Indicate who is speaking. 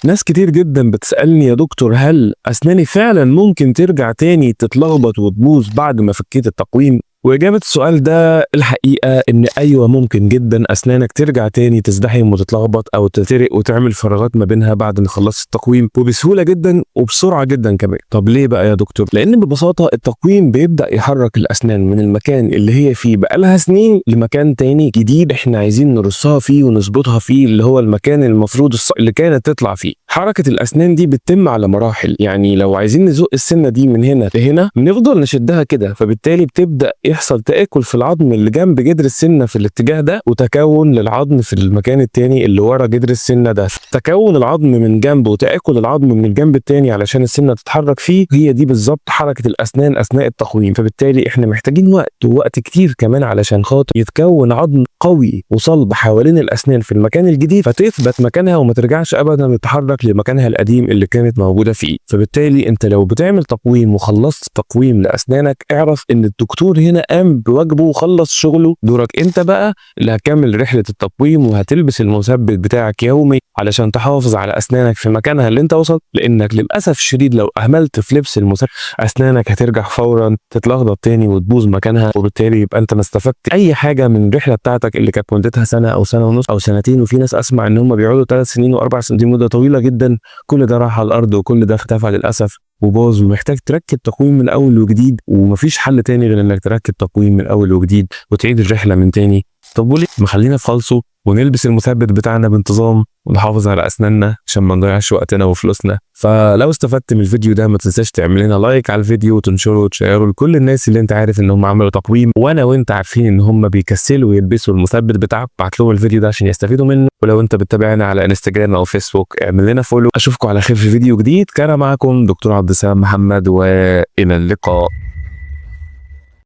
Speaker 1: ناس كتير جدا بتسألني يا دكتور، هل أسناني فعلا ممكن ترجع تاني تتلخبط وتبوظ بعد ما فكيت التقويم؟ وإجابة السؤال ده الحقيقة إن أيوة ممكن جدا أسنانك ترجع تاني تزدحم وتتلخبط أو تترق وتعمل فراغات ما بينها بعد ما خلصت التقويم، وبسهولة جدا وبسرعة جدا كمان. طب ليه بقى يا دكتور؟ لأن ببساطة التقويم بيبدأ يحرك الأسنان من المكان اللي هي فيه بقالها سنين لمكان تاني جديد إحنا عايزين نرصها فيه ونظبطها فيه، اللي هو المكان المفروض اللي كانت تطلع فيه. حركة الأسنان دي بتتم على مراحل، يعني لو عايزين نزق السنة دي من هنا لهنا بنفضل نشدها كده، فبالتالي بتبدأ يحصل تآكل في العظم اللي جنب جدر السنة في الاتجاه ده، وتكون للعظم في المكان التاني اللي ورا جدر السنة ده. تكون العظم من جنب وتآكل العظم من الجنب التاني علشان السنة تتحرك فيه، هي دي بالظبط حركة الأسنان أثناء التقويم. فبالتالي احنا محتاجين وقت كتير كمان علشان خاطر يتكون عظم قوي وصلب حوالين الأسنان في المكان الجديد، فتثبت مكانها وما ترجعش أبدا تتحرك لمكانها القديم اللي كانت موجودة فيه. فبالتالي انت لو بتعمل تقويم وخلصت تقويم لأسنانك، اعرف ان الدكتور هنا قام بواجبه وخلص شغله. دورك انت بقى اللي هتكمل رحلة التقويم وهتلبس المثبت بتاعك يومي علشان تحافظ على أسنانك في مكانها اللي انت وصلت، لانك للأسف الشديد لو أهملت في لبس المثبت أسنانك هترجع فورا تتلخبط تاني وتبوظ مكانها، وبالتالي يبقى انت ما استفدت اي حاجة من الرحلة بتاعتك اللي كانت مدتها سنة او سنة ونص او سنتين. وفي ناس اسمع ان هم بيقعدوا 3 سنين و4 سنين، دي مدة طويلة جدا. كل ده راح على الارض وكل ده اختفى للاسف وباظ، ومحتاج تركب تقويم من اول وجديد، ومفيش حل تاني غير انك تركب تقويم من اول وجديد وتعيد الرحلة من تاني. طب وليه ما خلينا في خالصه ونلبس المثبت بتاعنا بانتظام ونحافظ على اسناننا عشان ما نضيعش وقتنا وفلوسنا؟ فلو استفدت من الفيديو ده ما تنساش تعمل لنا لايك على الفيديو وتنشره وتشيره لكل الناس اللي انت عارف ان هم عملوا تقويم وانا وانت عارفين ان هم بيكسلوا يلبسوا المثبت بتاعك. ابعت لهم الفيديو ده عشان يستفيدوا منه. ولو انت بتتابعنا على انستجرام او فيسبوك اعمل لنا فولو. اشوفكم على خير في فيديو جديد. كان معكم دكتور عبد السلام محمد، والى اللقاء.